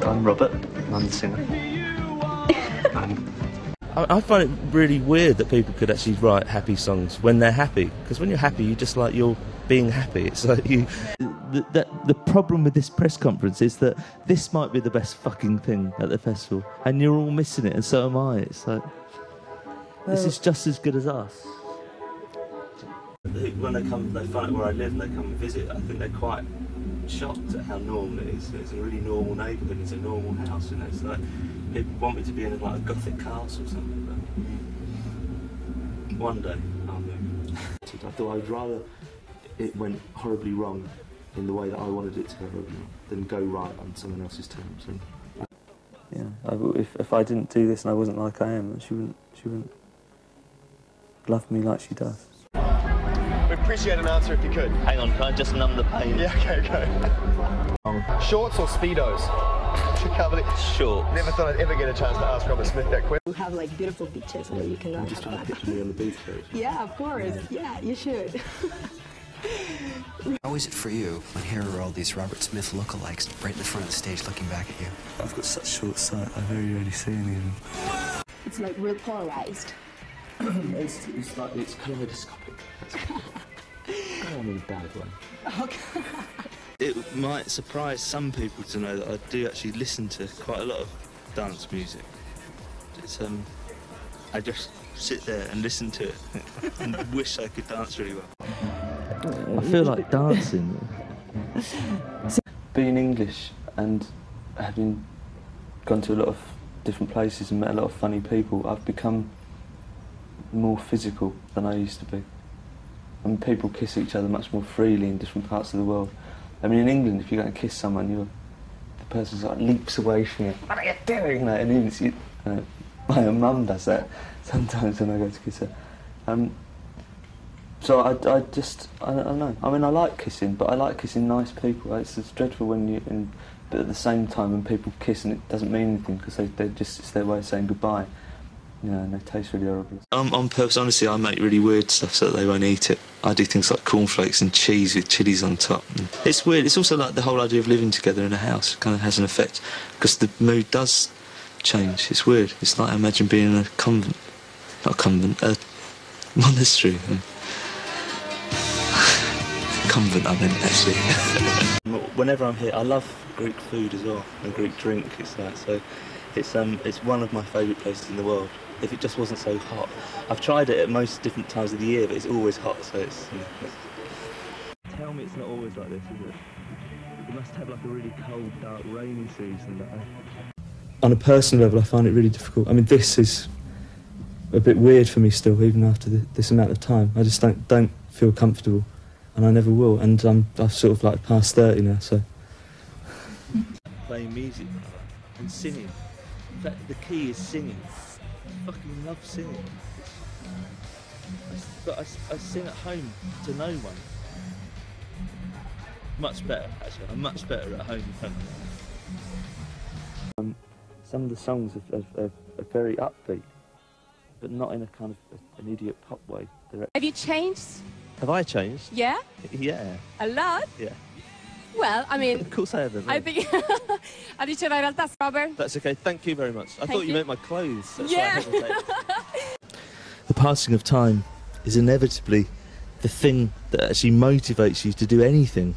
I'm Robert, and I'm the singer. I find it really weird that people could actually write happy songs when they're happy, because when you're happy, you just like you're being happy. It's like you. The problem with this press conference is that this might be the best fucking thing at the festival, and you're all missing it, and so am I. It's like this is just as good as us. When they come, they find out where I live, and they come and visit. I think they're quite shocked at how normal it is. It's a really normal neighbourhood. It's a normal house, and it's like people want me to be in like a Gothic castle or something. But one day I'll move. I thought I'd rather it went horribly wrong in the way that I wanted it to go horribly wrong than go right on someone else's terms. And yeah, if I didn't do this and I wasn't like I am, she wouldn't love me like she does. We'd appreciate an answer if you could. Hang on, can I just numb the pain? Yeah, okay, go. Shorts or Speedos? Shorts. Never thought I'd ever get a chance to ask Robert Smith that question. We have like beautiful beaches where you can go. I'm just trying to picture me on the beach. Yeah, of course. Yeah, you should. How is it for you when here are all these Robert Smith lookalikes right in the front of the stage looking back at you? I've got such short sight, I very rarely see any of them. It's like real polarized. It's like it's kaleidoscopic. I don't mean a bad way. Okay. It might surprise some people to know that I do actually listen to quite a lot of dance music. It's I just sit there and listen to it and wish I could dance really well. I feel like dancing. Being English and having gone to a lot of different places and met a lot of funny people, I've become more physical than I used to be. And people kiss each other much more freely in different parts of the world. I mean, in England, if you go and kiss someone, the person like leaps away from you. What are you doing? Like, and my mum does that sometimes when I go to kiss her. So I don't know. I mean, I like kissing, but I like kissing nice people. It's dreadful when but at the same time when people kiss and it doesn't mean anything because it's their way of saying goodbye. You know, and they taste really horrible. On purpose, honestly, I make really weird stuff so that they won't eat it. I do things like cornflakes and cheese with chillies on top. And it's weird. It's also like the whole idea of living together in a house kind of has an effect because the mood does change. It's weird. It's like I imagine being in a convent. Not a convent, a monastery. Convent, I meant, actually. Whenever I'm here, I love Greek food as well, and Greek drink. It's one of my favourite places in the world. If it just wasn't so hot. I've tried it at most different times of the year, but it's always hot, so it's... Tell me it's not always like this, is it? You must have like a really cold, dark, rainy season. On a personal level, I find it really difficult. I mean, this is a bit weird for me still, even after this amount of time. I just don't feel comfortable, and I never will, and I've sort of like past 30 now, so... Playing music and singing. In fact, the key is singing. I fucking love singing. But I sing at home to no one. Much better, actually. I'm much better at home than home. Some of the songs are very upbeat, but not in a kind of an idiot pop way. Have you changed? Have I changed? Yeah? Yeah. A lot? Yeah. Well, I mean... Of course I have. I think... Ha diceva in realtà, Robert. That's okay, thank you very much. I thought you meant my clothes. That's yeah. The passing of time is inevitably the thing that actually motivates you to do anything.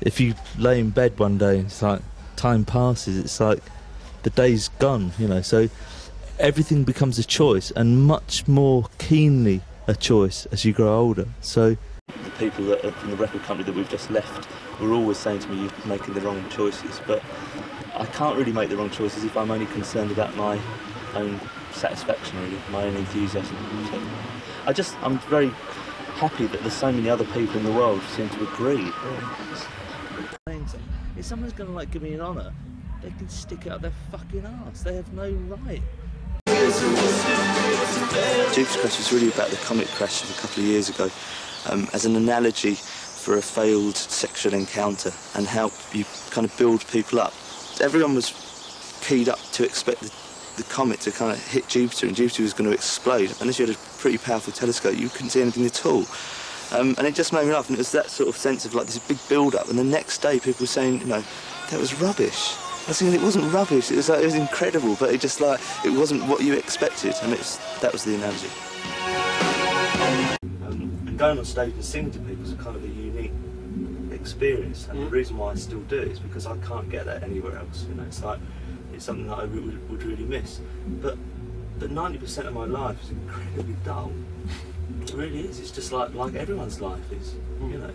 If you lay in bed one day and it's like time passes, it's like the day's gone, you know, so everything becomes a choice and much more keenly a choice as you grow older. So the people that are from the record company that we've just left were always saying to me, you're making the wrong choices, but I can't really make the wrong choices if I'm only concerned about my own satisfaction, really, my own enthusiasm. So I'm very happy that there's so many other people in the world who seem to agree. If someone's going to like give me an honour, they can stick it up their fucking arse. They have no right. Jupiter's Crash was really about the comet crash of a couple of years ago, as an analogy for a failed sexual encounter and how you kind of build people up. Everyone was keyed up to expect the comet to kind of hit Jupiter and Jupiter was going to explode. Unless you had a pretty powerful telescope, you couldn't see anything at all. And it just made me laugh, and it was that sort of sense of like this big build-up, and the next day people were saying, you know, that was rubbish. I was thinking it wasn't rubbish, it was incredible, but it just like, it wasn't what you expected, and that was the analogy. And going on stage and singing to people is kind of a unique experience, and the reason why I still do it is because I can't get that anywhere else. You know, it's something that I would really miss. But 90% of my life is incredibly dull. It really is. It's just like everyone's life is. You know,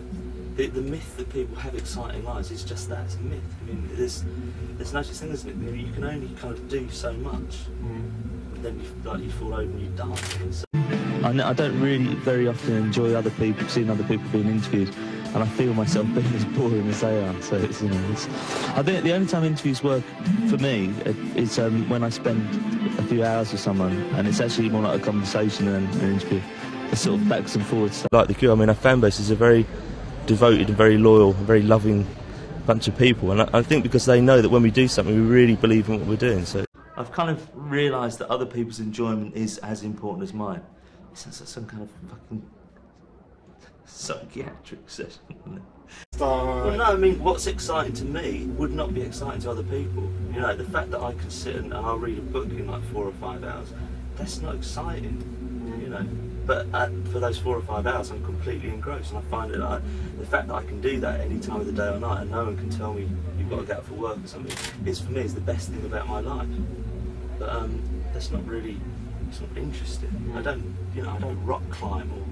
the myth that people have exciting lives is just that. It's a myth. I mean, there's no such thing, isn't it? You can only kind of do so much. And then you fall over and you die. So I don't really very often enjoy seeing other people being interviewed, and I feel myself being as boring as they are. So it's, you know, I think the only time interviews work for me is when I spend a few hours with someone, and it's actually more like a conversation than an interview. It's sort of backs and forwards. Like The Cure, I mean, our fan base is a very devoted and very loyal, very loving bunch of people, and I think because they know that when we do something, we really believe in what we're doing. So I've kind of realised that other people's enjoyment is as important as mine. It sounds like some kind of fucking psychiatric session. Well, no, I mean, what's exciting to me would not be exciting to other people. You know, the fact that I can sit and I'll read a book in like 4 or 5 hours, that's not exciting, you know. But for those 4 or 5 hours, I'm completely engrossed, and I find it like the fact that I can do that any time of the day or night, and no one can tell me you've got to get out for work or something, is for me is the best thing about my life. But that's not really, it's not interesting. I don't rock climb, or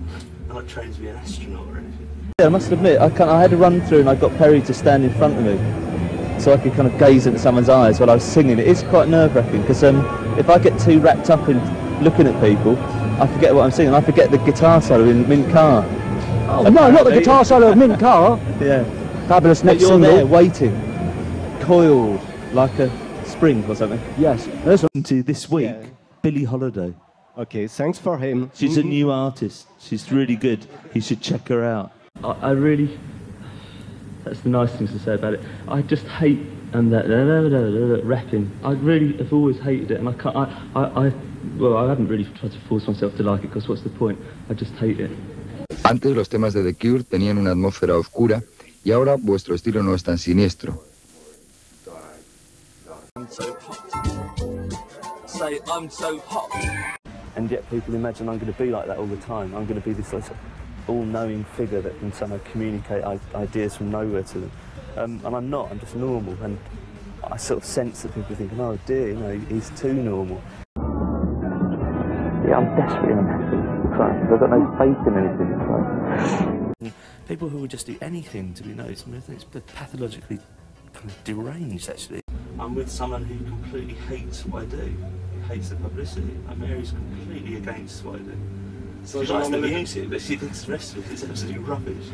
I'm not trained to be an astronaut or anything. Yeah, I must admit, I had a run through, and I got Perry to stand in front of me, so I could kind of gaze into someone's eyes while I was singing. It is quite nerve-wracking, because if I get too wrapped up in looking at people, I forget what I'm singing. I forget the guitar solo in Mint Car. Oh, no, not the guitar solo of Mint Car. Yeah. Fabulous next single. single. There waiting, coiled like a spring or something. Yes. To this week, Billie Holiday. Okay, thanks for him. She's a new artist. She's really good. You should check her out. I really, that's the nice things to say about it. I just hate that rapping. I really have always hated it, and I can't. Well, I haven't really tried to force myself to like it, because what's the point? I just hate it. Antes los temas de The Cure tenían una atmósfera oscura, y ahora vuestro estilo no es tan siniestro. I'm so hot. Say I'm so hot. And yet people imagine I'm going to be like that all the time. I'm going to be this like, all-knowing figure that can somehow communicate ideas from nowhere to them. And I'm not. I'm just normal. And I sort of sense that people are thinking, oh dear, you know, he's too normal. Yeah, I'm desperately unhappy. I've got no faith in anything. People who will just do anything to be noticed, I mean, I think it's pathologically kind of deranged, actually. I'm with someone who completely hates what I do. He hates the publicity. Mary's completely against what I do. She likes the music, but she thinks the rest of it is absolutely rubbish.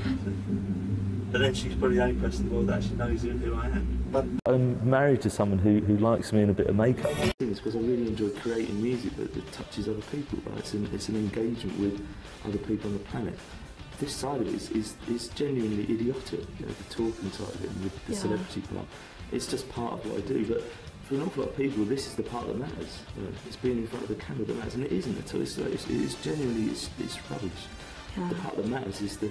But then she's probably the only person in the world that actually knows who I am. I'm married to someone who likes me in a bit of makeup. It's because I really enjoy creating music that touches other people. Right? It's an engagement with other people on the planet. This side of it is genuinely idiotic, you know, the talking side of it and the celebrity part. It's just part of what I do, but for an awful lot of people, this is the part that matters. You know, it's being in front of the camera that matters, and it isn't at all. It's genuinely rubbish. Yeah. The part that matters is the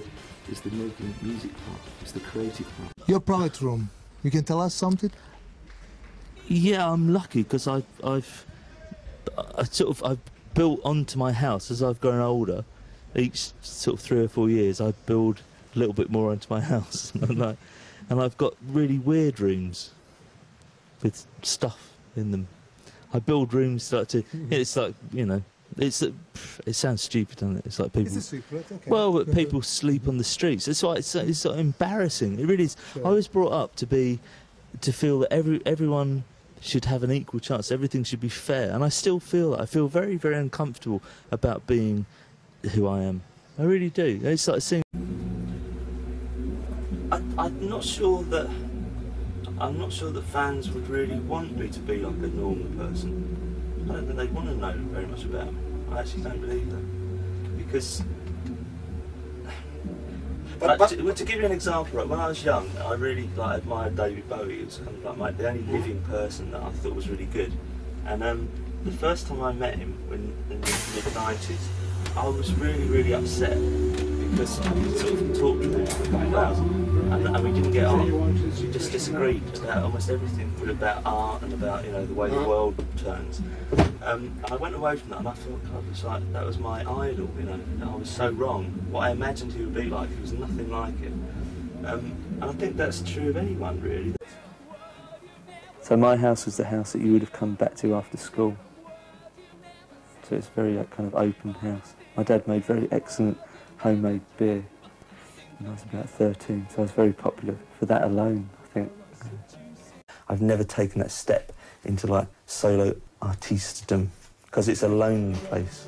making music part. It's the creative part. Your private room. You can tell us something? Yeah, I'm lucky because I've built onto my house as I've grown older. Each sort of 3 or 4 years, I build a little bit more onto my house, and I've got really weird rooms with stuff in them. I build rooms it's like, you know, it sounds stupid, doesn't it? It's like people. It's a secret, okay. Well, but people sleep on the streets. It's like it's embarrassing. It really is. Sure. I was brought up to feel that everyone should have an equal chance. Everything should be fair, and I still feel that. I feel very, very uncomfortable about being who I am. I really do. It's like seeing. I'm not sure that fans would really want me to be like a normal person. I don't think they want to know very much about me. I actually don't believe that. Because, to give you an example, right, when I was young, I really admired David Bowie. It was kind of like the only living person that I thought was really good. And the first time I met him in the mid-90s, I was really, really upset because I could sort of talk to him for a couple of hours. and we didn't get on. We just disagreed about almost everything, about art and about, you know, the way the world turns. And I went away from that, and I thought, God, it was like, that was my idol, you know. I was so wrong. What I imagined he would be like, he was nothing like it. And I think that's true of anyone, really. So my house was the house that you would have come back to after school. So it's a very kind of open house. My dad made very excellent homemade beer when I was about 13, so I was very popular for that alone, I think. I've never taken that step into like solo artistdom because it's a lonely place.